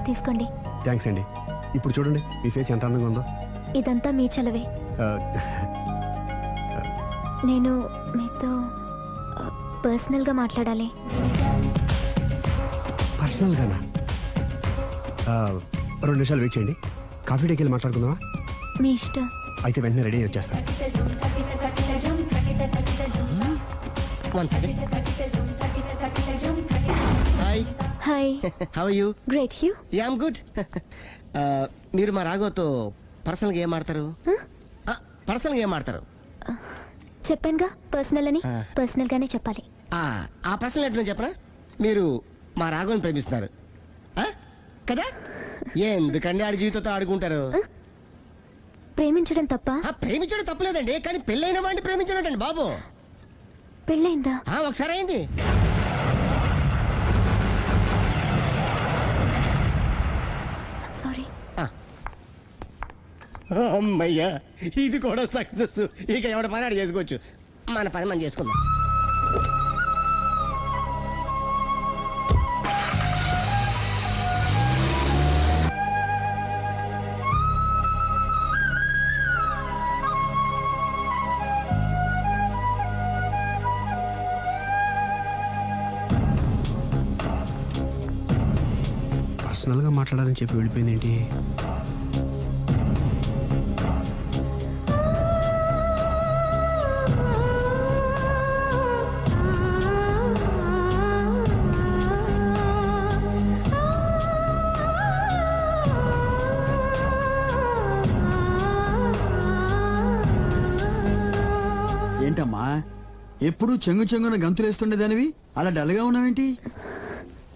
తీసుకోండి. థ్యాంక్స్ అండి. ఇప్పుడు చూడండి మీ ఫేస్ ఎంత అందంగా ఉందో. ఇదంతా మీ చలవే. నేను మీతో పర్సనల్గా మాట్లాడాలి. పర్సనల్గానా? 2 నిమిషాలు వెయిట్ చేయండి. కాఫీ డేకి వెళ్ళి మాట్లాడుకుందామా? మీ ఇష్టం. అయితే వెంటనే రెడీ వచ్చేస్తాను. Hi. How are you? Great. You? Yeah I'm good. మీరు మా రాఘవతో పర్సనల్గా ఏం ఆడతారు? పర్సనల్గా ఏం ఆడతారు? చెప్పానుగా పర్సనల్ అని. పర్సనల్ గానే చెప్పాలి. ఆ పర్సనల్ ఏంటో చెప్పరా? మీరు మా రాఘవని ప్రేమిస్తున్నారు కదా? ఎందుకండి ఆడి జీవితంతో ఆడుకుంటారు? ప్రేమించడం తప్ప? ప్రేమించడం తప్పలేదండి, కానీ పెళ్ళైన వాడిని ప్రేమించడం అండి బాబు. పెళ్ళైందా? ఒకసారి అయింది. సారీ. అమ్మయ్యా, ఇది కూడా సక్సెస్. ఇక ఎవడ పని ఆడు చేసుకోవచ్చు, మన పని మనం చేసుకుందాం. పర్సనల్గా మాట్లాడాలని చెప్పి వెళ్ళిపోయింది ఏంటి? ఏంటమ్మా ఎప్పుడు చెంగు చెంగున గంతులేస్తుండేదానివి అలా డల్గా ఉన్నావేంటి?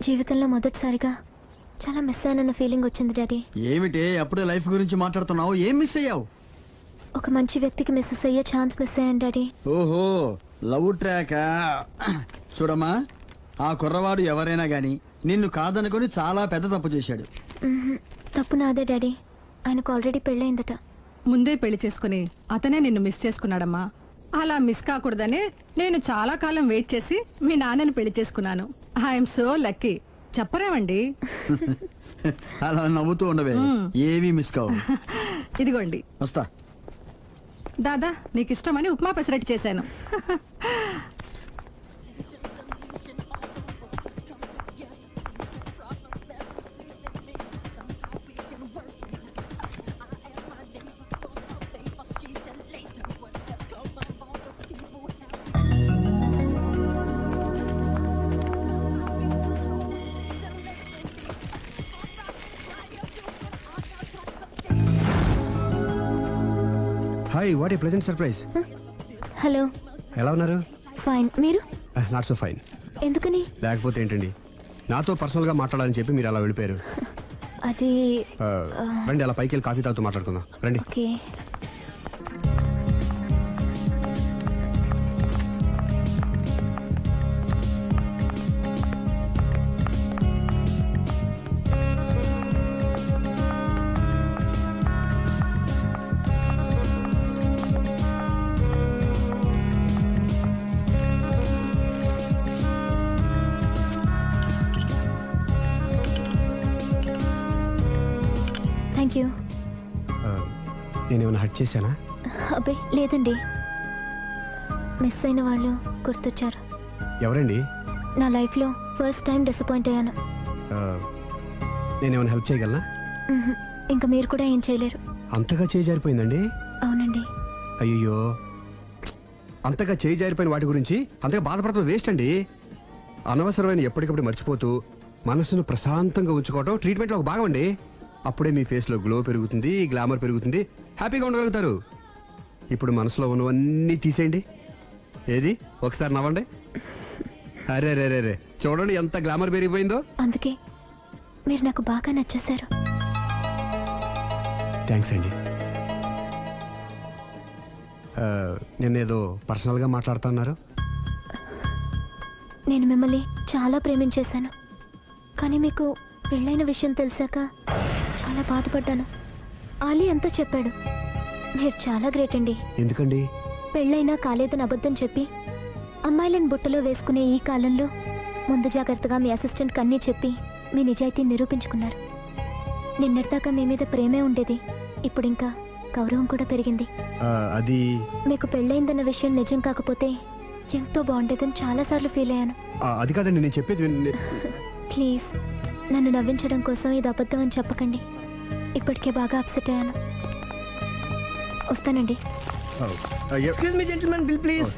జీవితంలో మొదటిసారిగా చాలా మిస్ అయినన్న ఫీలింగ్ వచ్చింది డాడీ. ఏమిటే అప్పుడే లైఫ్ గురించి మాట్లాడుతున్నావు? ఏం మిస్ అయ్యావు? ఒక మంచి వ్యక్తికి మిస్ అయ్యే ఛాన్స్ మిస్ అయ్యాను డాడీ. ఓహో, లవ్ ట్రాక్. చూడమ్మా, ఆ కుర్రవాడు ఎవరైనా గాని నిన్ను కాదనుకొని చాలా పెద్ద తప్పు చేశాడు. తప్పు నాదే డాడీ. ఆయనకు ఆల్రెడీ పెళ్ళయిందట. ముందే పెళ్లి చేసుకుని అతనే నిన్ను మిస్ చేసుకున్నాడమ్మా. అలా మిస్ కాకూడదనే నేను చాలా కాలం వెయిట్ చేసి మీ నాన్నని పెళ్లి చేసుకున్నాను. I'm so lucky. చెప్పరేమండి? అలా నవ్వుతూ ఉండవే, ఏమీ మిస్ కావు. ఇదిగోండి. వస్తా. దాదా, నీకు ఇష్టమని ఉప్మా పెసరట్టు చేశాను. Hi, what a pleasant surprise. Hello. ఎలా ఉన్నారు? ఫైన్. మీరు? Not so fine. ఎందుకని? లేకపోతే ఏంటండి, నాతో పర్సనల్గా మాట్లాడాలని చెప్పి మీరు అలా వెళ్ళిపోయారు. అది రండి, అలా పైకి వెళ్ళి కాఫీ తాగుతూ మాట్లాడుకుందాం. రండి. ఓకే. Thank you. నేనేమైనా హర్ట్ చేశానా? అబ్బే లేదండి. మిస్ అయిన వాళ్ళు గుర్తొచ్చారు. ఎవరండి? నా లైఫ్లో ఫస్ట్ టైం డిసప్పాయింట్ అయ్యాను. నేనేమైనా హెల్ప్ చేయగలనా? ఇంకా మీరు కూడా ఏం చేయలేరు. అంతగా చేయి జారిపోయిందండి? అవునండి. అయ్యో, అంతగా చేయి జారిపోయిన వాటి గురించి అంతగా బాధపడటం వేస్ట్ అండి. అనవసరమైన ఎప్పటికప్పుడు మర్చిపోతూ మనసును ప్రశాంతంగా ఉంచుకోవటం ట్రీట్మెంట్లో ఒక భాగం అండి. అప్పుడే మీ ఫేస్లో గ్లో పెరుగుతుంది, గ్లామర్ పెరుగుతుంది, హ్యాపీగా ఉండగలుగుతారు. ఇప్పుడు మనసులో ఉన్నవన్నీ తీసేయండి. ఏది, ఒకసారి నవ్వండి. అరే రే రే రే, చూడండి ఎంత గ్లామర్ పెరిగిపోయిందో. అందుకే మీరు నాకు బాగా నచ్చేశారు. థ్యాంక్స్ అండి. నేనేదో పర్సనల్గా మాట్లాడుతున్నారు. నేను మిమ్మల్ని చాలా ప్రేమించేశాను, కానీ మీకు పెళ్ళైన విషయం తెలిసాక చాలా బాధపడ్డాను. ఆలీ అంతా చెప్పాడు. మీరు చాలా గ్రేట్ అండి. ఎందుకండి? పెళ్ళైనా కాలేదని అబద్ధం చెప్పి అమ్మాయిలను బుట్టలో వేసుకునే ఈ కాలంలో ముందు జాగ్రత్తగా మీ అసిస్టెంట్కి అన్నీ చెప్పి మీ నిజాయితీ నిరూపించుకున్నారు. నిన్నటిదాకా మీ మీద ప్రేమే ఉండేది, ఇప్పుడు ఇంకా గౌరవం కూడా పెరిగింది. అది మీకు పెళ్ళైందన్న విషయం నిజం కాకపోతే ఎంతో బాగుండేదని చాలాసార్లు ఫీల్ అయ్యాను. అది కాదండి నేను చెప్పేది ప్లీజ్ నన్ను నవ్వించడం కోసం ఇది అబద్ధం అని చెప్పకండి. ఇప్పటికే బాగా అప్సెట్ అయ్యాను. వస్తానండి. Excuse me gentlemen, bill please.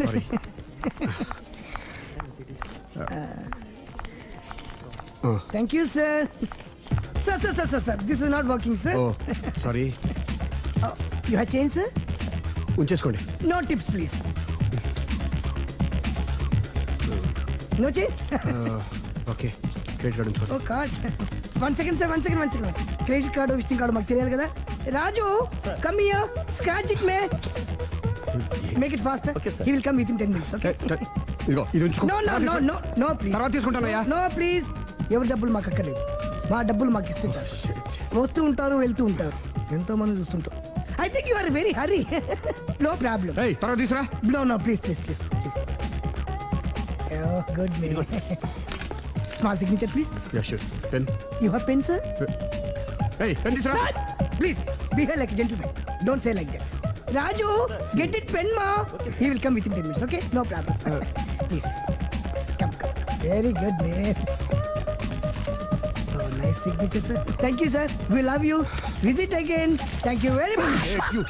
Thank you sir. Sir this is not working sir. Sorry, you have change sir? ఉంచేసుకోండి. No tips please. No change? Okay, credit card ఉంచుకోండి. Oh card. One second sir, one second. Credit card visiting card మాకు తెలియాలి కదా. Raju come here, scratch it may, make it fast. He will come within 10 minutes. Okay? ఇదిగో ఇది ఉంచుకో. No please. తర్వాత తీసుకుంటానయ్యా. No please. ఎవరి డబ్బులు మాకు అక్కర్లేదు, మా డబ్బులు మాకు ఇస్తే చాలు. వస్తూ ఉంటారు, వెళ్తూ ఉంటారు, ఎంతో మంది చూస్తుంటారు. I think you are very hurry. No problem. ఏయ్, తర్వాత తీసురా. No, please. Oh, good man. Small signature, please. Yeah sure. Pen. You have pen, sir? ఏయ్, పెన్ తీసురా. Please, behave like a gentleman. Don't say like that. Raju, get it pen, ma. He will come within 10 minutes, okay? No problem. Please. Come. Very good, man. Oh, nice signature, sir. Thank you, sir. We love you. Visit again. Thank you very much. Thank you.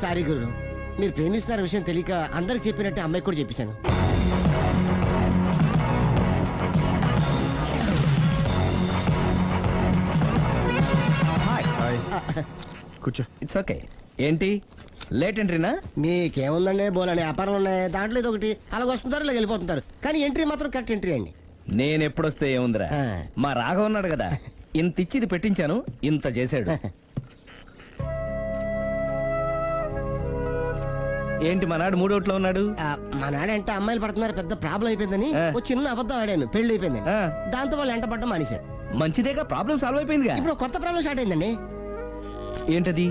Sorry guru, మీరు ప్రేమిస్తున్న విషయం తెలియక అందరికి చెప్పినట్టే అమ్మాయికి కూడా చెప్పేశాను. Hi. కూర్చో. It's okay. ఏంటి లేట్ ఎంట్రీనా? మీకేముందండి, బోలని వ్యాపారాలు ఉన్నాయి, దాంట్లో ఇది ఒకటి అలాగ వస్తుంటారు, ఇలా వెళ్ళిపోతుంటారు, కానీ ఎంట్రీ మాత్రం కరెక్ట్ ఎంట్రీ అండి. నేను ఎప్పుడొస్తే ఏముందిరా, ఆ. మా రాఘవ ఉన్నాడు కదా, ఇంత ఇచ్చిది పెట్టించాను, ఇంత చేశాడు. ఏంటి మనాడు మూడోట్లో ఉన్నాడు? మా నాడంటే అమ్మాయిలు పడుతున్నారు, పెద్ద ప్రాబ్లం అయిపోయిందని ఆ. ఒక చిన్న అబద్ధం ఆడాను, పెళ్లి అయిపోయింది. ఆ. దాంతో వాళ్ళు ఎంట పడడం మానేశారు. మంచిదేగా, ప్రాబ్లం సాల్వ్ అయిపోయిందిగా. ఇప్పుడు కొత్త ప్రాబ్లం స్టార్ట్ అయిందండి. ఏంటది?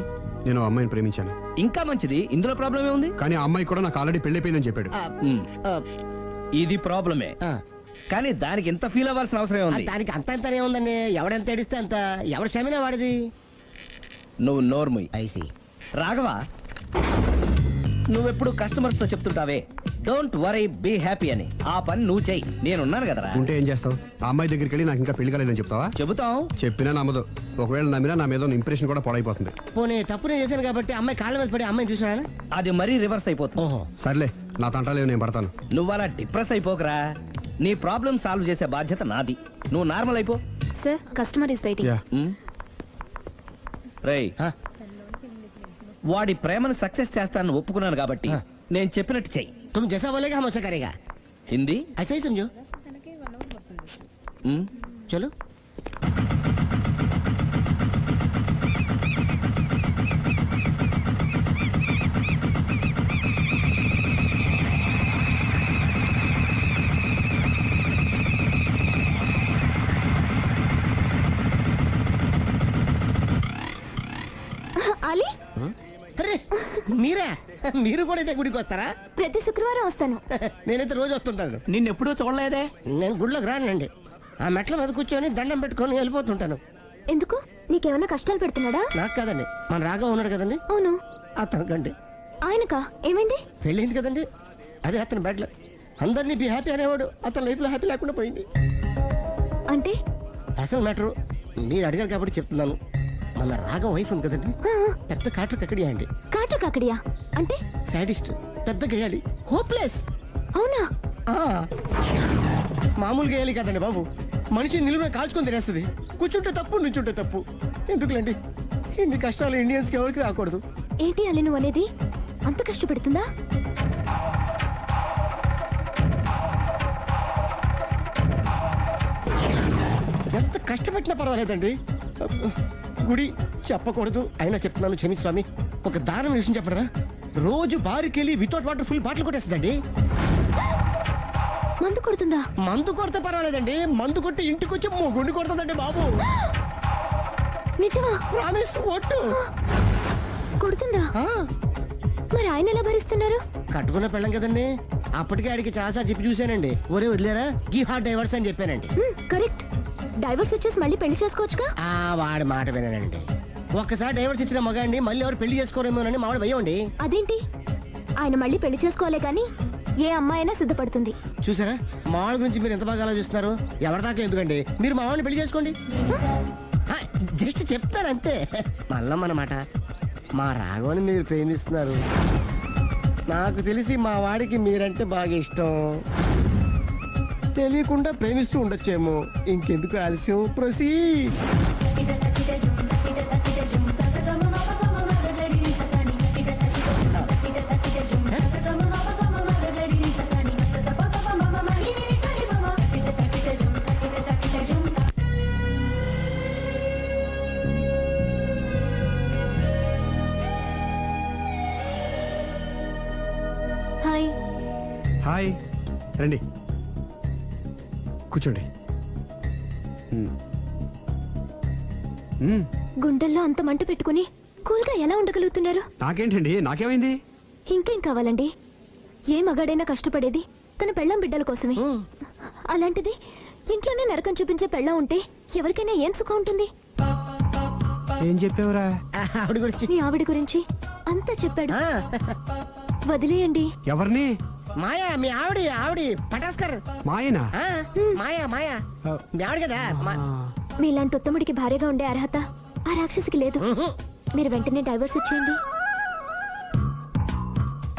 నేను ఆ అమ్మాయిని ప్రేమించాను, ఇంకా మంచిది, ఇందులో ప్రాబ్లం ఏముంది? కానీ ఆ అమ్మాయి కూడా నాకు ఆల్రెడీ పెళ్ళైపోయిందని చెప్పాడు. ఆ, ఉమ్, ఆ, ఇది ప్రాబ్లమే, ఆ. కానీ దానికి ఇంత ఫీల్ అవ్వాల్సిన అవసరం ఉంది? దానికి అంత అంత ఏముందండి, ఎవడెంత ఏడిస్తే అంత, ఎవరి క్షమినా వాడిది. నువ్వు నోర్ముయ్. ఐసి రాఘవ, నువ్వెప్పుడు కస్టమర్స్ తో చెప్తుంటావే డోంట్ వరీ బీ హ్యాపీ అని, ఆ పని నువ్వు చెయ్యి, నేనున్నాను కదరా. ఉంటే ఏం చేస్తావు? ఆ అమ్మాయి దగ్గరికి వెళ్ళి నాకు ఇంకా పెళ్లి కాలేదని చెప్తావా? చెబుతాం. చెప్పినా నమ్మదు. ఒకవేళ నమ్మినా నా మీద ఇంప్రెషన్ కూడా పాడైపోతుంది. పోనీ తప్పునే చేశాను కాబట్టి అమ్మాయి కాళ్ళ మీద పడి అమ్మాయిని చూసినా. అది మరీ రివర్స్ అయిపోతుంది. ఓహో, సర్లే, నా తంటాలేవు, నేను పడతాను. నువ్వు అలా డిప్రెస్ అయిపోకరా, నీ ప్రాబ్లం సాల్వ్ చేసే బాధ్యత నాది, నువ్వు నార్మల్ అయిపో. Sir, customer is waiting. Yeah. రేయ్, వాడి ప్రేమను సక్సెస్ చేస్తానని ఒప్పుకున్నాను కాబట్టి నేను చెప్పినట్టు చెయ్యి. तुम जैसा बोलेगा हम वैसा करेगा. హిందీ? ऐसा ही समझो. चलो. అలీ, అరే మీరా, మీరు కూడా అయితే గుడికి వస్తారా? ప్రతి శుక్రవారం వస్తాను. నేనైతే రోజు వస్తుంటాను. నిన్నెప్పుడూ చూడలేదే. నేను గుడిలోకి రానండి, ఆ మెట్ల మీద కూర్చొని దండం పెట్టుకొని వెళ్ళిపోతుంటాను. ఎందుకు? నీకేమైనా కష్టాలు పెడుతున్నాడా? నాకు కాదండి, మన రాగా ఉన్నాడు కదండి, అవును. అతనికండి. ఆయనకా? ఏమైంది? పెళ్ళైంది కదండి, అదే అతని బెడ్లో అందరినీ బి హ్యాపీ అనేవాడు, అతని లైఫ్లో హ్యాపీ లేకుండా పోయింది. అంటే అసలు మ్యాటరు మీరు అడిగారు కాబట్టి చెప్తున్నాను. మన రాగా వైఫ్ ఉంది కదండి, పెద్ద కాటు కక్కడియా అండి. కాటు కాకడియా అంటే? సాడిస్ట్, పెద్ద గేయాలి, హోప్లెస్. అవునా? మామూలు గేయాలి కదండి బాబు, మనిషి నిలువున కాల్చుకొని తినేస్తుంది. కూర్చుంటే తప్పు, నుంచుంటే తప్పు. ఎందుకులేండి, ఇన్ని కష్టాలు ఇండియన్స్కి ఎవరికి రాకూడదు. ఏంటి అలీ నువ్వు అనేది? అంత కష్టపెడుతుందా? ఎంత కష్టపెట్టినా పర్వాలేదండి. గుడి చెప్పకూడదు, అయినా చెప్తున్నాను, క్షమి స్వామి. ఒక దారుణ విషయం చెప్పడరా, రోజు బారుకెళ్ళి వితౌట్ వాటర్ ఫుల్ బాటిల్ కొట్టేస్తుందండి. మందు కొడుతుందా? మందు కొడితే పర్వాలేదండి, మందు కొట్టి ఇంటికి వచ్చి మొగుండి కొడుతుందండి బాబు. నిజమా? ప్రామిస్, ఒట్టు. కొడుతుందా? ఆ, మరి ఆయన ఆయన ఎలా భరిస్తున్నారు? కట్టుకున్న పెళ్ళం కదండి. అప్పటికే ఆడికి చాలా చెప్పి చూశానండి. ఒరే వదిలేరా గీ హార్ట్ డైవర్స్ అని చెప్పానండి. కరెక్ట్. డైవర్స్ ఇచ్చేసి మళ్ళీ పెళ్లి చేసుకోవచ్చుగా. వాడి మాట వినండి. ఒక్కసారి డైవర్స్ ఇచ్చిన మగాండి మళ్ళీ ఎవరు పెళ్లి చేసుకోరేమోనని మావాడు భయండి. అదేంటి? ఆయన మళ్ళీ పెళ్లి చేసుకోలే గాని ఏ అమ్మాయి అయినా సిద్ధపడుతుంది. చూసారా మావాడి గురించి మీరు ఎంత బాగా ఆలోచిస్తున్నారు. ఎవరిదాకా ఎందుకండి, మీరు మావాడిని పెళ్లి చేసుకోండి. జస్ట్ చెప్తారు అంతే. మళ్ళా మన మాట. మా రాఘవని మీరు ప్రేమిస్తున్నారు. నాకు తెలిసి మా వాడికి మీరంటే బాగా ఇష్టం. తెలియకుండా ప్రేమిస్తూ ఉండొచ్చేమో. ఇంకెందుకు ఆలస్యం, ప్రొసీడ్. హాయ్. హాయ్, రండి కూర్చోండి. గుండెల్లో అంత మంట పెట్టుకుని కూల్గా ఎలా ఉండగలుగుతున్నారు? నాకేంటండి, నాకేమైంది? ఇంకేం కావాలండి? ఏ మగాడైనా కష్టపడేది తన పెళ్ళం బిడ్డల కోసమే. అలాంటిది ఇంట్లోనే నరకం చూపించే పెళ్ళం ఉంటే ఎవరికైనా ఏం సుఖం ఉంటుంది? ఏం చెప్పావురా? ఆవిడ గురించి మీ ఆవిడ గురించి అంతా చెప్పాడు. వదిలేయండి. ఎవరిని? మాయా, మీ ఆవిడ పటాస్కర్. మాయనా? మాయా మీ ఆవిడ కదా. మీలాంటి ఉత్తముడికి భార్యగా ఉండే అర్హత ఆ రాక్షసికి లేదు. మీరు వెంటనే డైవర్స్ ఇచ్చేయండి.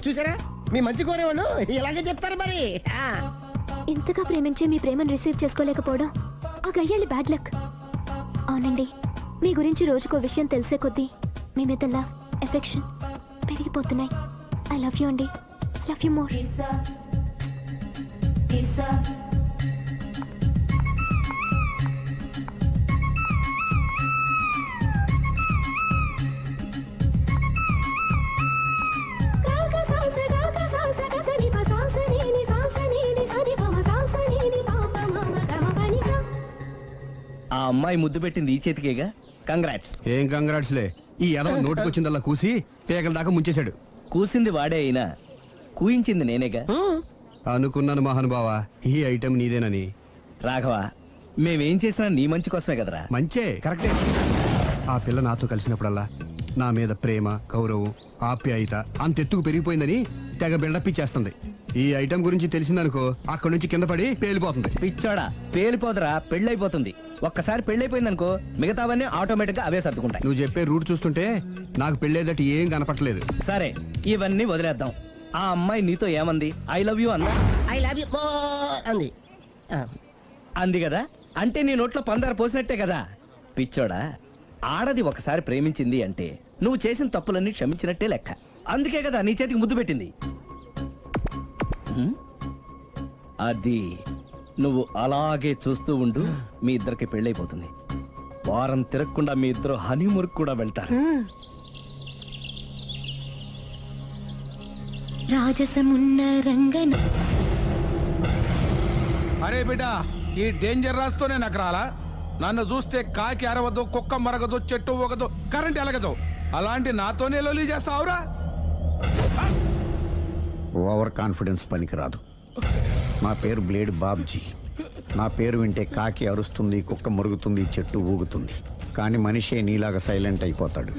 చూసారా మీ మంచి కోరేవాళ్ళు ఇలాగే చెప్తారు మరి. ఇంతగా ప్రేమించి మీ ప్రేమను రిసీవ్ చేసుకోలేకపోవడం ఆ గయ్యాలి బ్యాడ్ లక్. అవునండి, మీ గురించి రోజుకో విషయం తెలిసే కొద్దీ మీ మీద లవ్, ఎఫెక్షన్ పెరిగిపోతున్నాయి. ఐ లవ్ యూ అండి. Love you more. ఆ అమ్మాయి ముద్దు పెట్టింది ఈ చేతికేగా. కంగ్రాట్స్. ఏం కంగ్రాట్స్లే. ఈ ఎదవ నోటికొచ్చిందల్లా కూసి పేకల దాకా ముంచేశాడు. కూసింది వాడే అయినా కూయించింది నేనేగా. అనుకున్నాను మహానుభావా, ఈ ఐటెం నీదేనని. రాఘవ, మేమేం చేసినా నీ మంచి కోసమే కదరా. మంచే, కరెక్టే. ఆ పిల్ల నాతో కలిసినప్పుడల్లా నా మీద ప్రేమ, గౌరవం, ఆప్యాయత అంతెత్తుకు పెరిగిపోయిందని తెగ బిల్డప్ ఇచ్చేస్తుంది. ఈ ఐటెం గురించి తెలిసిందనుకో అక్కడి నుంచి కింద పడి పేలిపోతుంది. పిచ్చోడా, పేలిపోదరా, పెళ్ళైపోతుంది. ఒక్కసారి పెళ్ళైపోయిందనుకో మిగతావన్నీ ఆటోమేటిక్ గా అవే సర్దుకుంటాయి. నువ్వు చెప్పే రూట్ చూస్తుంటే నాకు పెళ్ళేదట ఏం కనపట్లేదు. సరే, ఇవన్నీ వదిలేద్దాం. ఆ అమ్మాయి నీతో ఏమంది? ఐ లవ్ యూ అందా? ఐ లవ్ యూ అంది. అంది కదా, అంటే నీ నోట్లో పందారు పోసినట్టే కదా. పిచ్చోడా, ఆడది ఒకసారి ప్రేమించింది అంటే నువ్వు చేసిన తప్పులన్నీ క్షమించినట్టే లెక్క. అందుకే కదా నీ చేతికి ముద్దు పెట్టింది. అది నువ్వు అలాగే చూస్తూ ఉండు, మీ ఇద్దరికి పెళ్ళైపోతుంది. వారం తిరగకుండా మీ ఇద్దరు హనీమూర్కి కూడా వెళ్తారు. రాజసమున్న రంగన. అరే బిడ్డ, ఈ డేంజర్ రాస్తూనే నాకు రాలా. నన్ను చూస్తే కాకి అరవదు, కుక్క మరగదు, చెట్టు ఊగదు, కరెంట్ ఎలగదు. అలాంటి నాతోనే లొలి చేస్తావురా? ఓవర్ కాన్ఫిడెన్స్ పనికిరాదు. నా పేరు బ్లేడ్ బాబ్జీ. నా పేరు వింటే కాకి అరుస్తుంది, కుక్క మురుగుతుంది, చెట్టు ఊగుతుంది. కానీ మనిషే నీలాగా సైలెంట్ అయిపోతాడు.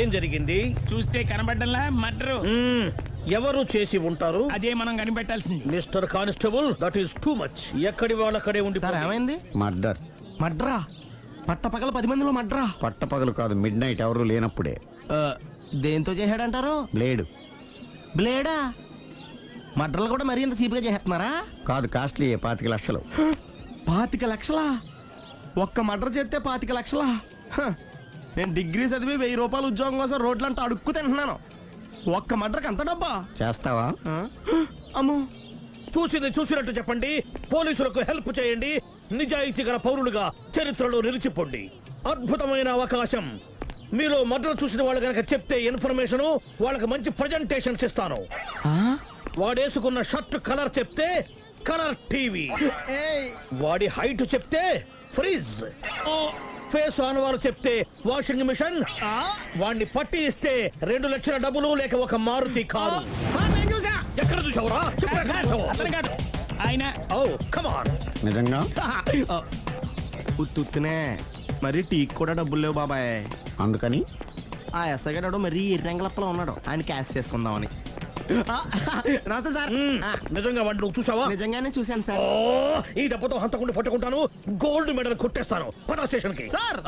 ఏం జరిగింది? చూస్తే కనబడ్డంలా మర్డరు. ఎవరు చేసి ఉంటారు? అదే మనం కనిపెట్టాల్సింది. Mister constable, that is too much. ఎక్కడి వాళ్ళక్కడే ఉండి. ఏమైంది? మర్డర్. మడ్రా? పట్టపగల 10 మందిలో మడ్రా? పట్టపగలు కాదు, మిడ్ నైట్ ఎవరు లేనప్పుడే. దేంతో చేశాడంటారు? బ్లేడ్. బ్లేడా? మడ్రలు కూడా మరీ ఇంత చీప్గా చేస్తున్నారా? కాదు, కాస్ట్లీ 25 లక్షలు. 25 లక్షలా? ఒక్క మడ్ర చేస్తే 25 లక్షలా? నేను డిగ్రీ చదివి 1000 రూపాయలు ఉద్యోగం కోసం రోడ్లంతా అడుక్కు తింటున్నాను. ఒక్క మడ్రకు అంత డబ్బా? చేస్తావా? అమ్మో. చూసింది చూసినట్టు చెప్పండి, పోలీసులకు హెల్ప్ చేయండి, నిజాయితీ గల పౌరులుగా చరిత్రలో నిలిచిపోండి. అద్భుతమైన అవకాశం. మీలో మర్డర్ చూసిన వాళ్ళు కనుక చెప్తే ఇన్ఫర్మేషన్, వాళ్ళకి మంచి ప్రజెంటేషన్స్ ఇస్తాను. వాడేసుకున్న షర్ట్ కలర్ చెప్తే కలర్ టీవీ, వాడి హైట్ చెప్తే ఫ్రిజ్, ఫేస్ ఆన్ వారు చెప్తే వాషింగ్ మిషన్, వాడిని పట్టి ఇస్తే 2 లక్షల డబ్బులు లేక ఒక మారుతి కారు. ఎక్కడ చూసావురా? చెప్పు, ఎక్కడ చూసావు? అతను కాదు ఆయన. Oh come on. నిజంగా ఉత్తునే మరి టీకి కూడా డబ్బులు లేవు బాబాయ్. అందుకని ఆ ఎస్ఐ గారు మరీ ఎర్రంగలప్పలో ఉన్నాడు, ఆయన క్యాష్ చేసుకుందామని. నమస్తే సార్. నిజంగా వాడిని నువ్వు చూసావా? నిజంగానే చూశాను సార్. ఓ, ఈ దెబ్బతో హంతకుండా పట్టుకుంటాను, గోల్డ్ మెడల్ కొట్టేస్తాను. పద స్టేషన్ కి. సార్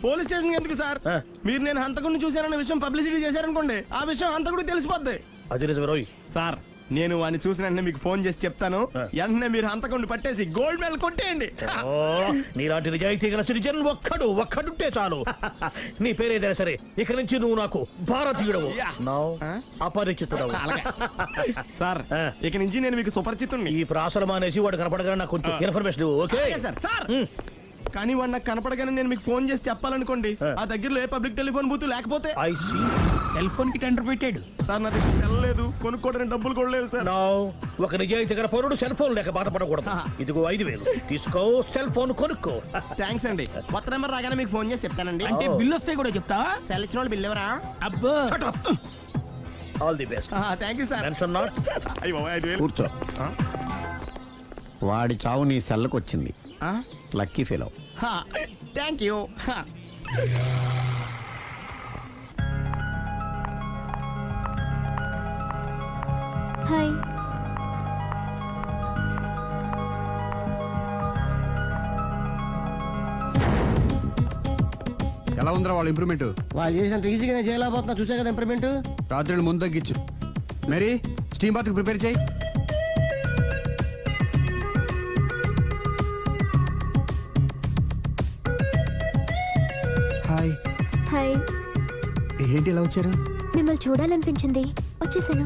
పోలీస్ స్టేషన్ ఎందుకు సార్? మీరు నేను హంతకుడిని చూశానన్న విషయం పబ్లిసిటీ చేశారనుకోండి, ఆ విషయం హంతకుడికి తెలిసిపోద్ది. అది నిజమే రోయ్. సార్ నేను వాడిని చూసిన వెంటనే మీకు ఫోన్ చేసి చెప్తాను, వెంటనే మీరు హంతకుడిని పట్టేసి గోల్డ్ మెడల్ కొట్టేయండి. ఓ, నీలాంటి నిజాయితీ గల సిటిజన్ ఒక్కడుంటే చాలు. నీ పేరేదైనా సరే, ఇక నుంచి నువ్వు నాకు భారతీయుడవు, అపరిచితుడవు. సార్ ఇక నుంచి నేను మీకు సుపరిచితుణ్ణి. ఈ ప్రాసలం అనేసి వాడు కనపడగానే నాకు కొంచెం ఇన్ఫర్మేషన్ ఇవ్వు, ఓకే? సార్ సార్ కానీ వాడు నాకు కనపడగానే నేను మీకు ఫోన్ చేసి చెప్పాలనుకోండి, ఆ దగ్గరలో ఏ పబ్లిక్ టెలిఫోన్ బూత్ లేకపోతే. I see. సెల్ ఫోన్ కి టెండర్ పెట్టాడు. సార్ నా దగ్గర సెల్ లేదు, కొనుక్కోవడానికి డబ్బులు కూడా లేదు సార్. Now, ఒక నిజాయితీ గల పౌరుడు సెల్ ఫోన్ లేక బాధపడకూడదు. ఇదిగో 5,000 తీసుకో, సెల్ ఫోన్ కొనుక్కో. థ్యాంక్స్ అండి. కొత్త నెంబర్ రాగానే మీకు ఫోన్ చేసి చెప్తానండి. అంటే బిల్లు వస్తే కూడా చెప్తావా? సెల్ ఇచ్చిన వాళ్ళు బిల్ ఎవరా? అబ్బో. All the best. Thank you sir. Tension not. కూర్చో. వాడి చావు నీ సెల్లకు వచ్చింది. Lucky fellow. Thank you. Hi. ఎలా ఉందిరా వాళ్ళ ఇంప్రూవ్మెంట్? వాళ్ళు చేసినంత ఈజీగా చేయలేకపోతున్నా, చూసా కదా ఇంప్రూవ్మెంట్. రాత్రి ముందు తగ్గించు. మరి స్టీమ్ బాత్ ప్రిపేర్ చేయి. హాయ్. హాయ్. ఏంటి ఇలా వచ్చారు? మిమ్మల్ని చూడాలనిపించింది, వచ్చేసాను.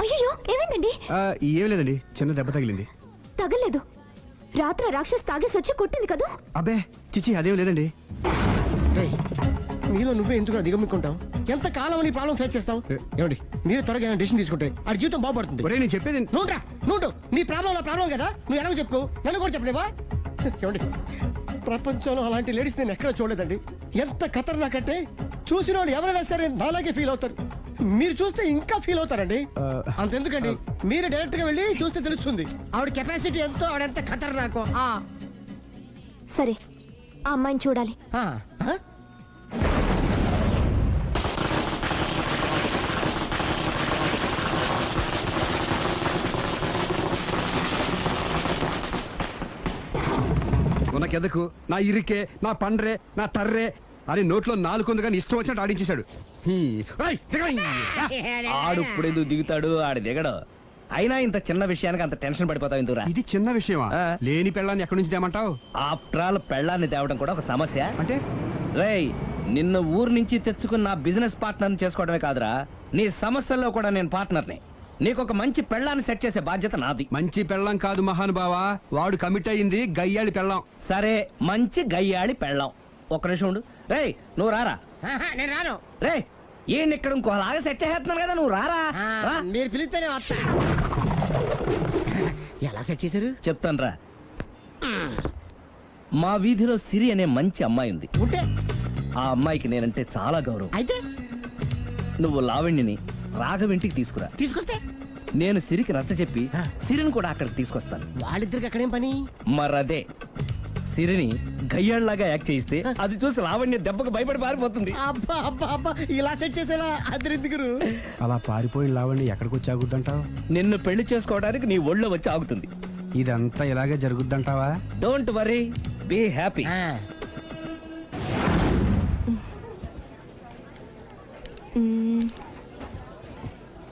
అయ్యో, ఏమైందండి? ఏం లేదండి, చిన్న దెబ్బ తగిలింది. తగలేదు. రాత్రి రాక్షస్ తాగేసి వచ్చి కొట్టింది కదా. అబ్బే చిచి, అదేం లేదండి. నీలో నువ్వే ఎందుకు దిగమ్ముకుంటావు? ఎంత కాలం నీ ప్రాబ్లం ఫేస్ చేస్తావు? ఏమండి మీరు త్వరగా డిసిషన్ తీసుకుంటే ఆ జీవితం బాగుపడుతుంది. ఒరేయ్, నేను చెప్పేది నువ్వు నీ ప్రాబ్లం నా ప్రాబ్లం కదా, నువ్వు ఎలాగో చెప్పుకో, నన్ను కూడా చెప్పలేవా? ఏమండి ప్రపంచంలో అలాంటి లేడీస్ నేను ఎక్కడ చూడలేదండి. ఎంత ఖతర్నాకంటే చూసిన వాళ్ళు ఎవరైనా సరే నాలాగే ఫీల్ అవుతారు. మీరు చూస్తే ఇంకా ఫీల్ అవుతారండి. అంతెందుకండి, మీరు డైరెక్ట్ గా వెళ్ళి చూస్తే తెలుస్తుంది ఆవిడ కెపాసిటీ ఎంతో, ఆవిడ ఎంత ఖతర్నాకో. సరే, ఆ అమ్మాయిని చూడాలి. ఉనకెదకు, నా ఇరికే, నా పండ్రే, నా తర్రే అని నోట్లో నాలుగు కానీ ఇష్టం వచ్చినట్టు ఆడించేశాడు. ఆడు ఇప్పుడు ఎందుకు దిగుతాడు? ఆడు దిగడు. అయినా ఇంత చిన్న విషయానికి అంత టెన్షన్ పడిపోతావు ఎందుకురా? ఇది చిన్న విషయమా? లేని పెళ్ళాన్ని ఎక్కడి నుంచి తేమంటావు? ఆఫ్టర్ ఆల్ పెళ్ళాన్ని తేవడం కూడా ఒక సమస్య. అంటే రేయ్, నిన్ను ఊరు నుంచి తెచ్చుకున్న నా బిజినెస్ పార్ట్నర్ని చేసుకోవడమే కాదురా, నీ సమస్యల్లో కూడా నేను పార్ట్నర్ని. నీకు ఒక మంచి పెళ్ళాన్ని సెట్ చేసే బాధ్యత నాది. మంచి పెళ్ళం కాదు మహానుభావా, వాడు కమిట్ అయ్యింది గయ్యాళి పెళ్ళం. సరే, మంచి గయ్యాళి పెళ్ళాం. ఒక్క నిమిషం ఉండు. రేయ్, నువ్వు రారా. నేను రాను. రే, ఈయన ఇక్కడ ఇంకోలాగా సెట్ చేస్తున్నాను కదా, నువ్వు రారా. మీరు పిలిస్తేనే వస్తా. ఎలా సెట్ చేశారు చెప్తాను రా. మా వీధిలో సిరి అనే మంచి అమ్మాయి ఉంది. ఉంటే ఆ అమ్మాయికి నేనంటే చాలా గౌరవం. అయితే నువ్వు లావణ్యని రాఘవింటికి తీసుకురా. తీసుకొస్తే నేను సిరికి నచ్చ చెప్పి సిరిని కూడా అక్కడికి తీసుకొస్తాను. వాళ్ళిద్దరికి అక్కడేం పని? మరదే, సిరిని గయ్యాళ్ళలాగా యాక్ట్ చేయిస్తే అది చూసి లావణ్య దెబ్బకు భయపడి పారిపోతుంది. అబ్బా అబ్బా అబ్బా, ఇలా సెట్ చేసేలా అద్దరిద్దరు. అలా పారిపోయిన లావణ్ణి ఎక్కడికి వచ్చి ఆగుద్దంటావు? నిన్ను పెళ్లి చేసుకోవడానికి నీ ఒళ్ళో వచ్చి ఆగుతుంది. ఇదంతా ఇలాగే జరుగుద్దంటావా? Don't worry, be happy.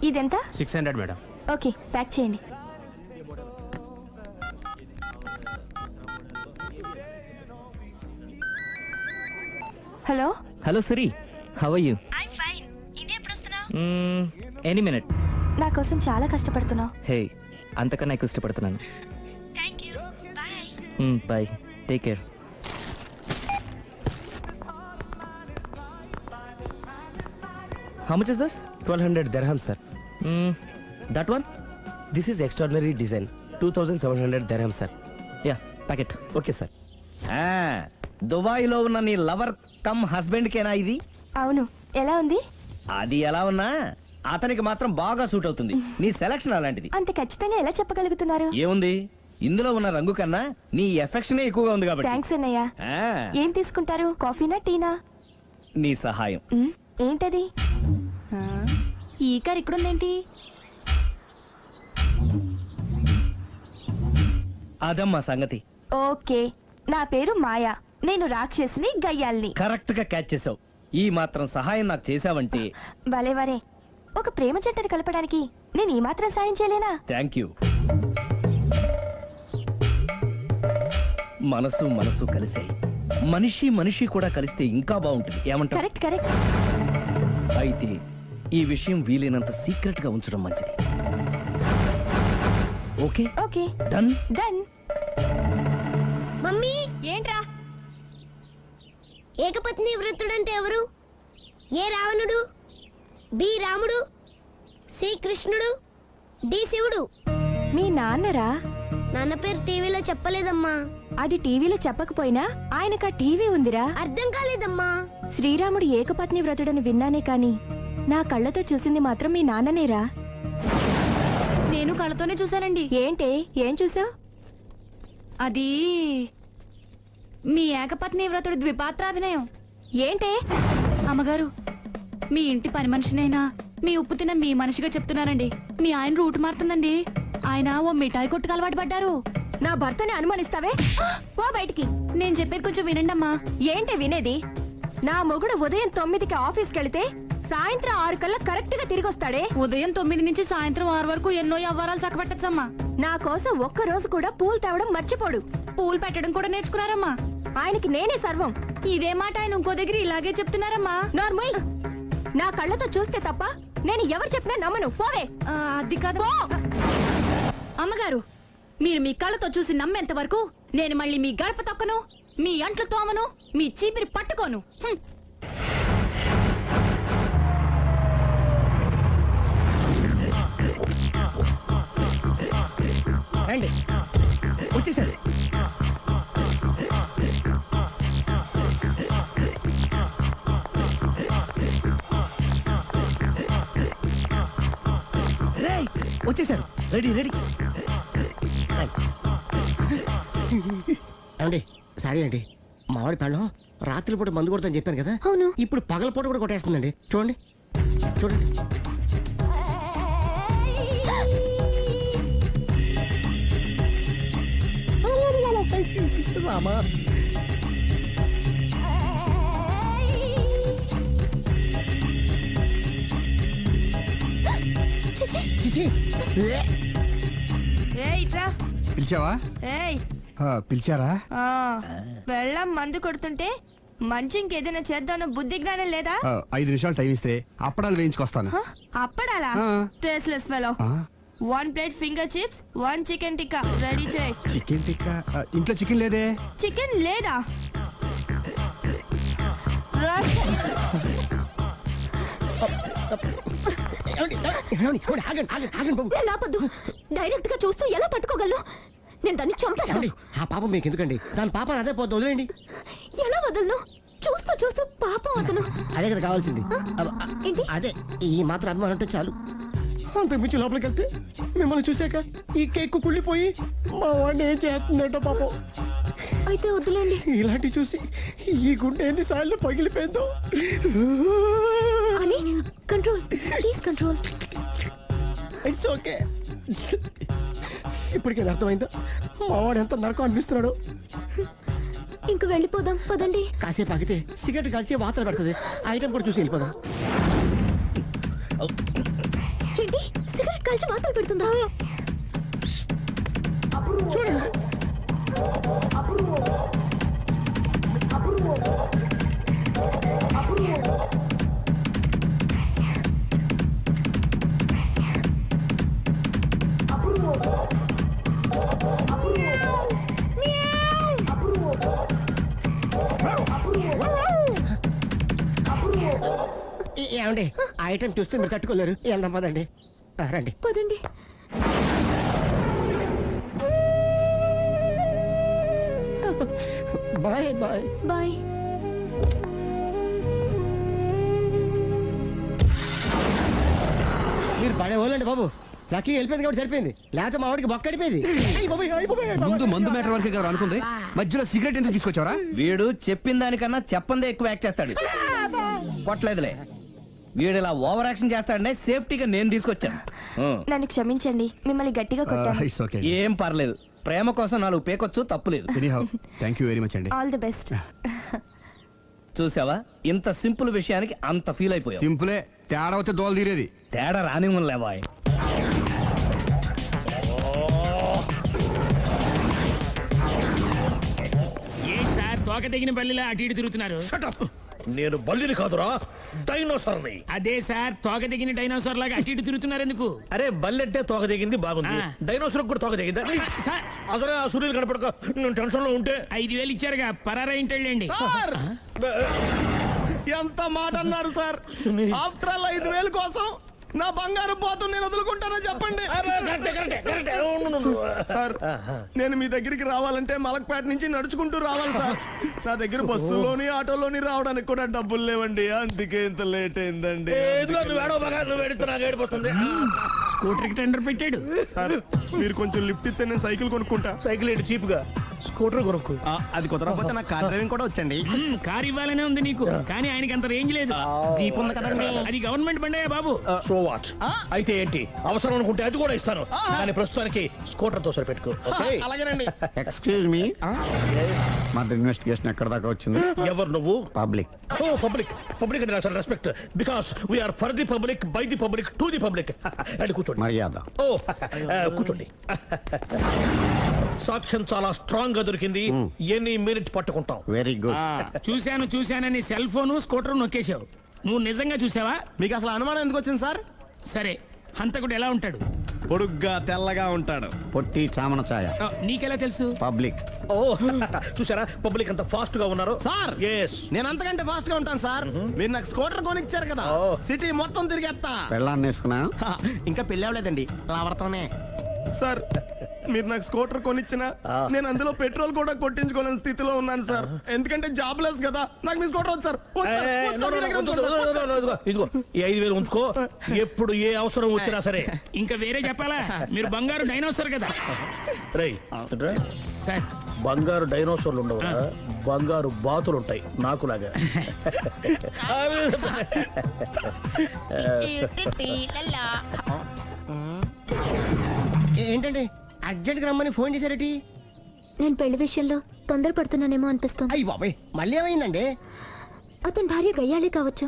ఇదెంత? 600 మేడం. ఓకే, ప్యాక్ చేయండి. Hello Siri, how are you? I am fine. India ఎప్పుడు వస్తున్నావు? Any minute. నా కోసం చాలా కష్టపడుతున్నావు. హే, అంతకన్నా ఎక్కువ ఇష్టపడుతున్నాను. Bye, take care. How much is this? 1200 dirhams, sir. That one? This is extraordinary design. 2700 dirhams, sir. Yeah, packet. Okay, sir. దుబాయ్లో ఉన్న నీ లవర్ కమ్ హస్బెండ్ కేనా ఇది? అవును, ఎలా ఉంది? అది ఎలా ఉన్నా అతనికి మాత్రం బాగా సూట్ అవుతుంది. నీ సెలక్షన్ అలాంటిది. అంత ఖచ్చితంగా ఎలా చెప్పగలుగుతున్నారు? ఏముంది, ఇందులో ఉన్న రంగు కన్నా నీ ఎఫెక్షనే ఎక్కువగా ఉంది కాబట్టి. థ్యాంక్స్ అన్నయ్య. ఏం తీసుకుంటారు, కాఫీనా టీనా? నీ సహాయం. ఏంటది? ఈ కార్ ఇక్కడుందేంటి? అదమ్మా సంగతి. ఓకే, నా పేరు మాయా. నేను రాక్షసిని, గయ్యాల్ని. కరెక్ట్ గా క్యాచ్ చేసావు. ఈ మాత్రం సహాయం నాకు చేసావంటే. భలే వరే, ఒక ప్రేమ జంటను కలపడానికి నేను ఈ మాత్రం సాయం చేయలేనా? Thank you. మనసు మనసు కలిసే మనిషి మనిషి కూడా కలిస్తే ఇంకా బాగుంటుంది. ఏమంటావు? Correct correct. అయితే ఈ విషయం వీలైనంత సీక్రెట్ గా ఉంచడం మంచిది. Okay okay, done. Done. Mummy, ఏంట్రా? ఏకపత్ని వృత్తుడంటే ఎవరు? ఏ రావణుడు, బి రాముడు, సి కృష్ణుడు, డి శివుడు. మీ నాన్నరా? నాన్న పేరు టీవీలో చెప్పలేదమ్మా. అది టీవీలో చెప్పకపోయినా ఆయనకా టీవీ ఉందిరా. అర్థం కాలేదమ్మా. శ్రీరాముడు ఏకపత్ని వ్రతుడని విన్నానే కాని నా కళ్ళతో చూసింది మాత్రం మీ నాన్ననేరా. నేను కళ్ళతోనే చూశానండి. ఏంటే, ఏం చూసావు? అది మీ ఏకపత్ని వ్రతుడు ద్విపాత్రాభినయం. ఏంటే? అమ్మగారు, మీ ఇంటి పని మనిషినైనా మీ ఉప్పు తిన్న మీ మనిషిగా చెప్తున్నానండి. మీ ఆయన రూట్ మారుతుందండి. ఆయన ఓ మిఠాయి కొట్టుకు అలవాటు పడ్డారు. నా భర్తని అనుమానిస్తావే, ఓ బయటికి. నేను చెప్పేది కొంచెం వినండి అమ్మా. ఏంటి వినేది? నా మొగుడు ఉదయం 9కి ఆఫీస్కి వెళితే సాయంత్రం 6 కల్లా కరెక్ట్ గా తిరిగి వస్తాడే. ఉదయం 9 నుంచి సాయంత్రం 6 వరకు ఎన్నో వ్యవహారాలు చక్కబెట్టచ్చమ్మా. నా కోసం ఒక్క రోజు కూడా పూలు తేవడం మర్చిపోడు. పూలు పెట్టడం కూడా నేర్చుకున్నారమ్మా. ఆయనకి నేనే సర్వం. ఇదే మాట ఆయన ఇంకో దగ్గర ఇలాగే చెప్తున్నారమ్మా. నార్మల్, నా కళ్ళతో చూస్తే తప్ప నేను ఎవరు చెప్పినా నమ్మను. పోవే. అది కాదు అమ్మగారు, మీరు మీ కళ్ళతో చూసి నమ్మేంత వరకు నేను మళ్ళీ మీ గడప తొక్కను, మీ అంట్లు తోమను, మీ చీపిరి పట్టుకోను. రండి, వచ్చేసారు. వచ్చేసారు. Ready ready. ఏమండి, సారీ అండి, మామిడి పళ్ళం రాత్రిపూట మందు కొడతాను చెప్పాను కదా. అవును. ఇప్పుడు పగలపూట కూడా కొట్టేస్తుందండి. చూడండి చూడండి. రామా, చిచి. పిలిచావా? పిలిచారా? వెళ్ళం మందు కొడుతుంటే మంచి ఇంకేదైనా చేద్దాం బుద్ధి జ్ఞానం లేదా? 5 నిమిషాలు టైం ఇస్తే అప్పడాలు వేయించుకొస్తాను. అప్పడాలా? Tasteless fellow. 1 plate finger chips, 1 chicken tikka ready చేయి. చికెన్ టిక్కా? ఇంట్లో చికెన్ లేదే. చికెన్ లేదా? నాపొద్దు. డైరెక్ట్ గా చూస్తూ ఎలా తట్టుకోగలను? నేను దాన్ని చంపేస్తాను. ఆ పాపం మీకు ఎందుకండి? దాని పాప అదే పోతుంది, వదిలేండి. ఎలా వదలను? చూస్తూ చూస్తూ పాపం అతను. అదే కదా కావాల్సింది. ఏంటి? అదే, ఈ మాత్రం అభిమానం అంటే చాలు. అంతకు మించి లోపలికి వెళ్తే మిమ్మల్ని చూసాక ఈ కేక్ కుళ్ళిపోయి మా వాడిని ఏం చేస్తుందంటో పాపం. అయితే వద్దులేండి. ఇలాంటి చూసి ఈ గుండె ఎన్నిసార్లు పగిలిపోయిందో. అని control, please control. It's okay. ఇప్పటికే అర్థమైందా మా వాడు ఎంత నరకం అనిపిస్తున్నాడు? ఇంక వెళ్ళిపోదాం పదండి. కాసేపు ఆగితే సిగరెట్ కాల్చి వాతలు పెడుతుంది. ఆ ఐటమ్ కూడా చూసి వెళ్ళిపోదాం. ఏంటి, సిగరెట్ కాల్చి వాతలు పెడుతుందా? చూడండి. ఏమండి ఆ ఐటమ్ చూస్తే మీరు తట్టుకోలేరు వెళ్దాం పదండి రండి. పదండి. Bye bye. బాయ్. మీరు పడే వాళ్ళండి బాబు. లక్కీ వెళ్ళిపోయింది కాబట్టి సరిపోయింది, లేకపోతే మా వాడికి బొక్క అడిపోయింది. ముందు మందు మ్యాటర్ వరకే కదా అనుకుంది, మధ్యలో సిగరెట్ ఎందుకు తీసుకొచ్చావరా? వీడు చెప్పిన దానికన్నా చెప్పందే ఎక్కువ యాక్ట్ చేస్తాడు. కొట్టలేదులే, వీడు ఇలా ఓవర్ యాక్షన్ చేస్తాడనే సేఫ్టీగా నేను తీసుకొచ్చాను. నన్ను క్షమించండి, మిమ్మల్ని గట్టిగా కొట్టాను. It's okay. ఏం పర్లేదు, ప్రేమ కోసం 4 పేకొచ్చు, తప్పులేదు. Anyhow thank you very much అండి. All the best. చూసావా, ఇంత సింపుల్ విషయానికి అంత ఫీల్ అయిపోయావు. సింపులే, తేడా వస్తే దోలు తీరేది. తేడా రానివ్వలేవా? ఏంటి సార్ తోక తెగిన బల్లిలా అటు ఇటు తిరుగుతున్నారు? నేను బల్లిని కాదురా, డైనోసార్ని. అదే సార్ తోక తెగిన డైనోసార్ లాగా అటు ఇటు తిరుగుతున్నారు ఎందుకు? అరే బల్లెట్టే తోక దిగింది బాగుంది, ఆ. డైనోసార్ కూడా తోక దిగిందా? సార్ అదరే ఆ సూర్యులు కనపడక నేను టెన్షన్ లో ఉంటే 5,000 ఇచ్చారుగా, పరారా ఇంటండి. ఎంత మాట అన్నారు సార్? ఆఫ్టర్ ఆల్ 5,000 కోసం నా బంగారు పోతు నేను వదులుకుంటానా చెప్పండి సార్. నేను మీ దగ్గరికి రావాలంటే మలక్పేట నుంచి నడుచుకుంటూ రావాలి సార్. నా దగ్గర బస్సులోని ఆటోలోని రావడానికి కూడా డబ్బులు లేవండి, అందుకే ఇంత లేట్ అయిందండి. స్కూటర్ కి టెండర్ పెట్టాడు సార్. మీరు కొంచెం లిఫ్ట్ ఇస్తే నేను సైకిల్ కొనుక్కుంటా. సైకిల్ ఏంటి చీప్ గా, స్కూటర్ కొనుక్కు. అది కుదరకపోతే నాకు కార్ డ్రైవింగ్ కూడా వచ్చండి. కార్ ఇవ్వాలనే ఉంది నీకు, కానీ ఆయనకి అంత రేంజ్ లేదు. జీప్ ఉంది కదండి. అది గవర్నమెంట్ బండే బాబు. So what? అయితే ఏంటి, అవసరం అనుకుంటే అది కూడా ఇస్తాను, కానీ ప్రస్తుతానికి స్కూటర్ తో సరిపెట్టుకో. అలాగేనండి. ఎక్స్క్యూజ్ మీ, మర్డర్ ఇన్వెస్టిగేషన్ ఎక్కడ దాకా వచ్చింది? ఎవరు నువ్వు? పబ్లిక్. ఓ పబ్లిక్. పబ్లిక్ అంటే చాలా respect, because we are for the public, by the public, to the public. అని కూర్చోండి. మర్యాద. ఓ కూర్చోండి. సాక్ష్యం చాలా స్ట్రాంగ్ గా దొరికింది, ఎన్ని మినిట్ పట్టుకుంటాం. Very good. చూశానని సెల్ ఫోన్ స్కూటర్ నొక్కేశావు. నువ్వు నిజంగా చూసావా? మీకు అసలు అనుమానం ఎందుకు వచ్చింది సార్? సరే, హంతకుడు ఎలా ఉంటాడు? పొడుగ్గా తెల్లగా ఉంటాడు. పొట్టి చామన ఛాయ. నీకెలా తెలుసు? పబ్లిక్. ఓ చూసారా పబ్లిక్ అంత ఫాస్ట్ గా ఉన్నారు సార్. ఎస్, నేను అంతకంటే ఫాస్ట్ గా ఉంటాను సార్. మీరు నాకు స్కూటర్ కొనిచ్చారు కదా, సిటీ మొత్తం తిరిగేస్తా. పెళ్ళాన్ని వేసుకున్నా? ఇంకా పెళ్ళి అవ్వలేదండి, లావర్తోనే. సార్ మీరు నాకు స్కూటర్ కొనిచ్చిన నేను అందులో పెట్రోల్ కూడా కొట్టించుకోలేని స్థితిలో ఉన్నాను సార్. ఎందుకంటే జాబ్ లెస్ కదా, నాకు మీ స్కూటర్ వద్దు సార్. ఇదిగో ఈ 5,000 ఉంచుకో, ఎప్పుడు ఏ అవసరం వచ్చినా సరే. ఇంకా వేరే చెప్పాలా? మీరు బంగారు డైనోసార్ కదా. రై సార్ బంగారు డైనోసార్లు ఉండవు, బంగారు బాతులు ఉంటాయి నాకులాగా. ఏంటండి అర్జెంట్ రమ్మని ఫోన్ చేశారటి? నేను పెళ్లి విషయంలో తొందరపడుతున్నానేమో అనిపిస్తుంది. అయ్యి బాబాయ్, మళ్ళీ ఏమైందండి? అతని భార్య గయ్యాళే కావచ్చు,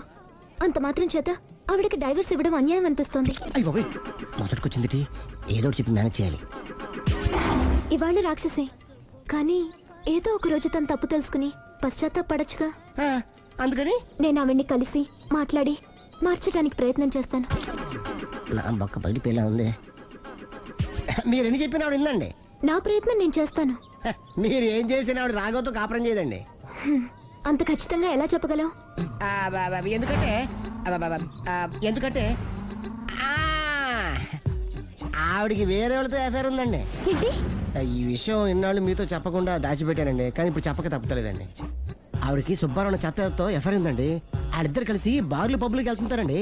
అంత మాత్రం చేత ఆవిడకి డైవర్స్ ఇవ్వడం అన్యాయం అనిపిస్తోంది. అయ్యి బాబాయ్, మొదటికొచ్చింది ఏదో ఒకటి చెప్పి మేనేజ్ చేయాలి. ఇవాళ రాక్షసే, కానీ ఏదో ఒక రోజు తను తప్పు తెలుసుకుని పశ్చాత్తాపడొచ్చుగా. అందుకని నేను ఆవిడ్ని కలిసి మాట్లాడి మార్చడానికి ప్రయత్నం చేస్తాను. నా బొక్క బయటిపోయేలా ఉంది. మీరెన్ని చెప్పిన ఆవిడ ఉందండి. నా ప్రయత్నం నేను చేస్తాను. మీరు ఏం చేసిన ఆవిడ రాగోతో కాపురం చేయదండి. అంత ఖచ్చితంగా ఎలా చెప్పగలవు? ఎందుకంటే ఆవిడికి వేరే వాళ్ళతో ఎఫైర్ ఉందండి. ఏంటి? ఈ విషయం ఇన్నాళ్ళు మీతో చెప్పకుండా దాచిపెట్టానండి, కానీ ఇప్పుడు చెప్పక తప్పుతలేదండి. ఆవిడకి సుబ్బారావు చెత్తతో ఎఫైర్ ఉందండి. వాళ్ళిద్దరు కలిసి బార్లు పబ్లిక్ వెళ్తుంటారండి.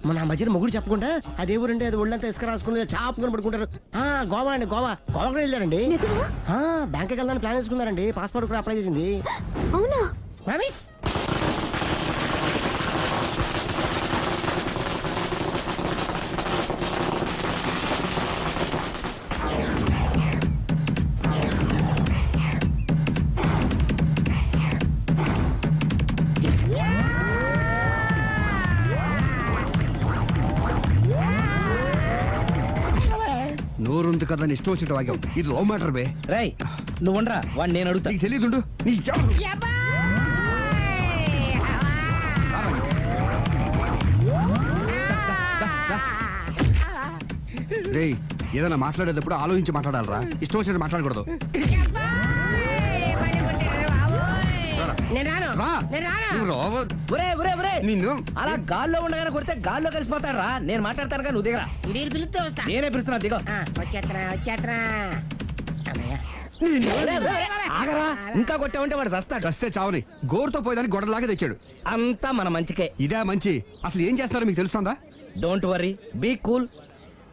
మన మధ్యన మొగుడు చెప్పకుండా అదే ఊరండి, అది ఒళ్ళంతా ఇసుక రాసుకుని చాపుకొని పడుకుంటారు. గోవా అండి, గోవా కూడా వెళ్ళారండి. బ్యాంక్కి వెళ్దాని ప్లాన్ వేసుకున్నారండి. పాస్పోర్ట్ కూడా అప్లై చేసింది. అవునా? నోరుంది కదా అని ఇష్టం వచ్చినట్టు వాక్యం. ఇది లవ్ మ్యాటర్ బే. రై నువ్వు ఉండరా, వాడిని నేను అడుగుతా. నీకు తెలియదు నీ రే, ఏదైనా మాట్లాడేటప్పుడు ఆలోచించి మాట్లాడాలరా, ఇష్టం వచ్చినట్టు మాట్లాడకూడదు. నేను రాను రా. నేను రాను నువ్వు రావ- ఒరే ఒరే ఒరే నిన్ను అలా గాల్లో ఉండగానే కొడితే గాల్లో కలిసిపోతాడు రా. నేను మాట్లాడతాను కానీ నువ్వు దిగరా. మీరు పిలిస్తే వస్తా నేనే పిలుస్తున్నా, దిగో. వచ్చేత్తరా అమ్మయ్య. ఒరే, ఒరే, ఆగరా. ఇంకా కొట్టామంటే వాడు చస్తాడు. చస్తే చావని గోరుతో పోయేదాన్ని గొడవలాగా తెచ్చాడు. అంతా మన మంచికే. ఇదే మంచి. అసలు ఏం చేస్తున్నారో మీకు తెలుస్తుందా? Don't worry, be cool.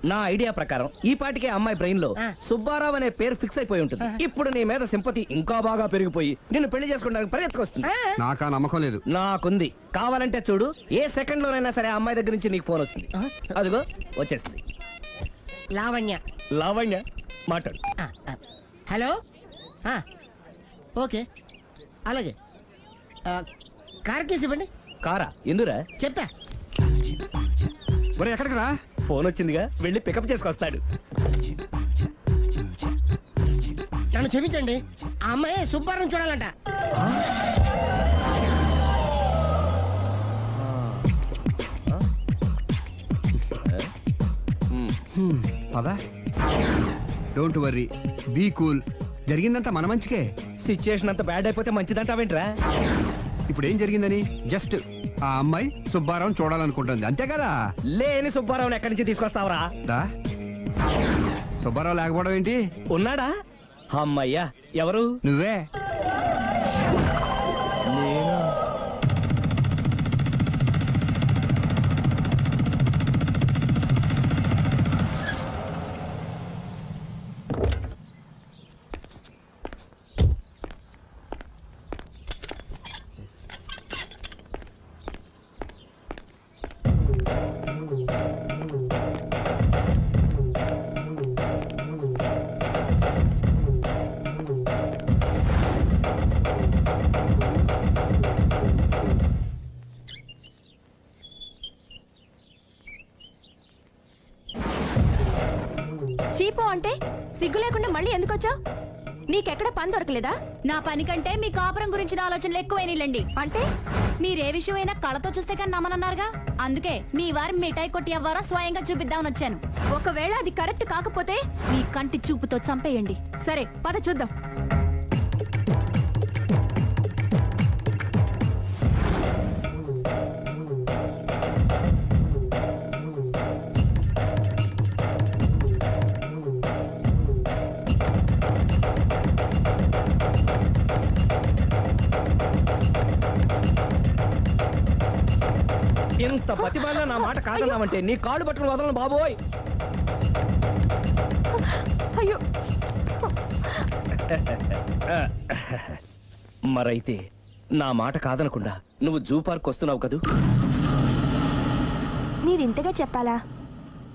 నా ఐడియా ప్రకారం ఈ పాటికే అమ్మాయి బ్రెయిన్ లో సుబ్బారావు అనే పేరు ఫిక్స్ అయిపోయి ఉంటుంది. ఇప్పుడు నీ మీద సింపతి ఇంకా బాగా పెరిగిపోయి నిన్ను పెళ్లి చేసుకోవడానికి పరిగెత్తుకొస్తుంది. నాకా నమ్మకం లేదు. నాకుంది. కావాలంటే చూడు, ఏ సెకండ్ లోనైనా సరే ఆ అమ్మాయి దగ్గర నుంచి నీకు ఫోన్ వస్తుంది. అదిగో వచ్చేస్తుంది. లావణ్య. లావణ్య మాట్లాడు. హలో ఓకే అలాగే కార్ కేసు ఇవ్వండి. కారా ఎందురా? చెప్తా. ఒరే ఎక్కడికి రా? ఫోన్ వచ్చిందిగా, వెళ్ళి పికప్ చేసుకొస్తాడు. నన్ను క్షమించండి, ఆ అమ్మాయి సుబ్బారం చూడాలంట. పదా. Don't worry, be cool. జరిగిందంతా మన మంచికే. సిచ్యుయేషన్ అంత బ్యాడ్ అయిపోతే మంచిదంటావేంట్రా? ఇప్పుడు ఏం జరిగిందని జస్ట్ ఆ అమ్మాయి సుబ్బారావు చూడాలనుకుంటుంది, అంతే కదా? లేని సుబ్బారావుని ఎక్కడి నుంచి తీసుకొస్తావురా? దా. సుబ్బారావు లేకపోవడం ఏంటి? ఉన్నాడా? అమ్మయ్యా, ఎవరు? నువ్వే. చీపో అంటే సిగ్గు లేకుండా మళ్ళీ ఎందుకు వచ్చావు? నీకెక్కడ పని దొరకలేదా? నా పని కంటే మీ కాపురం గురించిన ఆలోచనలు ఎక్కువైనాయిలండి. అంటే మీరే విషయమైనా కళ్ళతో చూస్తే కానీ నమ్మనన్నారుగా, అందుకే మీ వారి మిఠాయి కొట్టి అవ్వారో స్వయంగా చూపిద్దామని వచ్చాను. ఒకవేళ అది కరెక్ట్ కాకపోతే మీ కంటి చూపుతో చంపేయండి. సరే పద చూద్దాం. ఎంత బతిమాలినా నా మాట కాదన్నావంటే నీ కాళ్ళు పట్టుకుని వదలను బాబోయ్. అయ్యో, మరైతే నా మాట కాదనకుండా నువ్వు జూ పార్క్ వస్తున్నావు కదూ? మీరింతగా చెప్పాలా?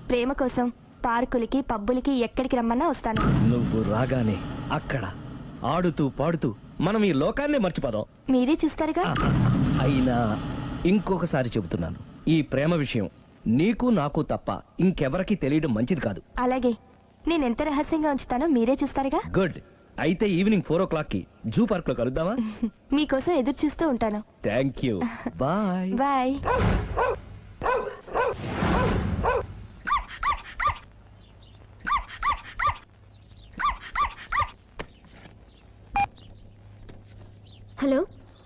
ప్రేమ కోసం పార్కులకి పబ్బులకి ఎక్కడికి రమ్మన్నా వస్తాను. నువ్వు రాగానే అక్కడ ఆడుతూ పాడుతూ మనం ఈ లోకాన్ని మర్చిపోదాం. మీరే చూస్తారుగా. అయినా ఇంకొకసారి చెబుతున్నాను, ఈ ప్రేమ విషయం నీకు నాకు తప్ప ఇంకెవరికి తెలియడం మంచిది కాదు. అలాగే, నేనెంత రహస్యంగా ఉంచుతానో మీరే చూస్తారుగా. గుడ్. అయితే ఈవినింగ్ 4 o'clock కి జూ పార్క్ లో కలుద్దామా? మీకోసం ఎదురు చూస్తూ ఉంటాను. Thank you. Bye bye. Hello,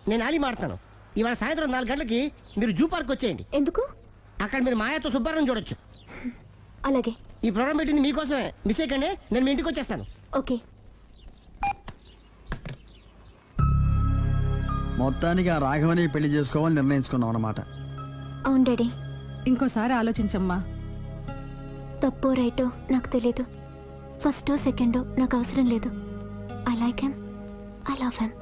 నేను ఆలి మాడతాను. ఇవాళ సాయంత్రం 4 గంటలకి మీరు జూ పార్క్ వచ్చేయండి. ఎందుకు? అక్కడ మీరు మాయాతో సుబ్బారం చూడొచ్చు. అలాగే. ఈ ప్రోగ్రామ్ పెట్టింది మీకోసమే. మిస్ అయ్యకండి, నేను మీ ఇంటికి వచ్చేస్తాను. ఓకే. మొత్తానికి ఆ రాఘవని పెళ్లి చేసుకోవాలని నిర్ణయించుకున్నాం అన్నమాట. అవును డాడీ. ఇంకోసారి ఆలోచించమ్మా. తప్పో రైటో నాకు తెలీదు. ఫస్టో సెకండో నాకు అవసరం లేదు. I like him, I love him.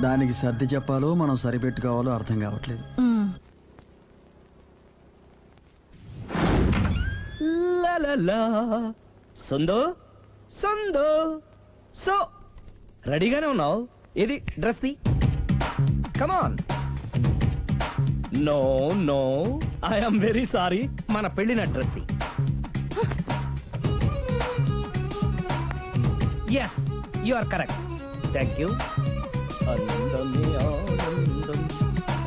దానికి సర్ది చెప్పాలో మనం సరిపెట్టుకోవాలో అర్థం కావట్లేదు. సందో సందో సో రెడీగానే ఉన్నావు? ఇది డ్రెస్ ది. Come on. No no, I'm very sorry. మన పెళ్లిన డ్రెస్ ది. Yes, you are correct. Thank you. ఆనందమే ఆనందం,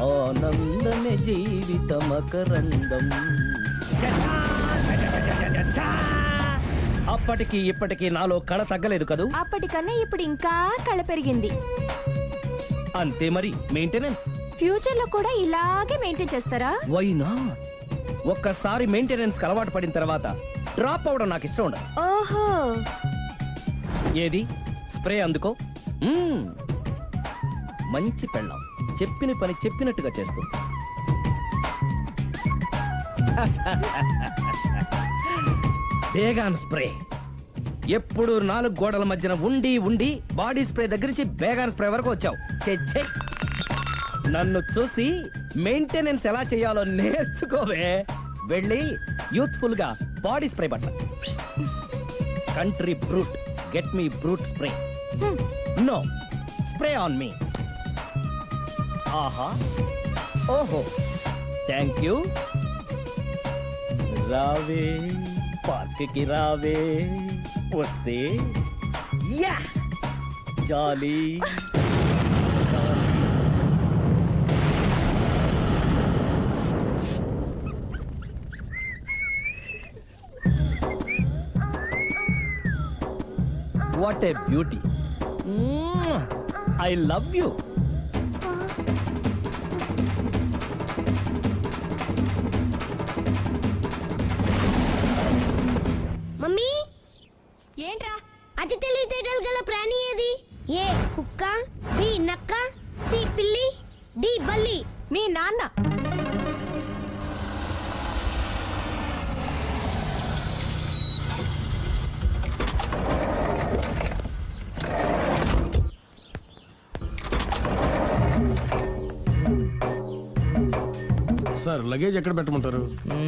ఆనందమే జీవితమకరందం. అప్పటికి ఇప్పటికి నాలో కళ తగ్గలేదు కదూ. అప్పటికన్నా ఇప్పుడు ఇంకా కళ పెరిగింది. అంతే మరి మెయింటెనెన్స్. ఫ్యూచర్ లో కూడా ఇలాగే మెయింటైన్ చేస్తారా? Why not? ఒక్కసారి మెయింటెనెన్స్ అలవాటు పడిన తర్వాత డ్రాప్ అవడం నాకు ఇష్టం ఉండదు. ఓహో, ఏది స్ప్రే అందుకో. మంచి పెళ్ళాం, చెప్పిన పని చెప్పినట్టుగా చేస్తూ. బేగాన్ స్ప్రే ఎప్పుడు 4 గోడల మధ్యన ఉండి ఉండి బాడీ స్ప్రే దగ్గర నుంచి బేగాన్ స్ప్రే వరకు వచ్చావు. ఛే, ఛే. నన్ను చూసి మెయింటెనెన్స్ ఎలా చేయాలో నేర్చుకోవే. వెళ్ళి యూత్ఫుల్ గా బాడీ స్ప్రే బట్ట. Country Brut, get me Brut spray. No, spray on me. ఆహా, ఓహో, థ్యాంక్ యూ. రావే పార్క్కి రావే, వస్తే ya jolly. What a beauty. I love you. Mummy, ఏంట్రా? అతి తెలివితేటలు గల ప్రాణి ఏది? ఏ కుక్క, బి నక్క, సి పిల్లి, డి బల్లి. మీ నాన్న. సార్ లగేజ్ ఎక్కడ పెట్టమంటారు?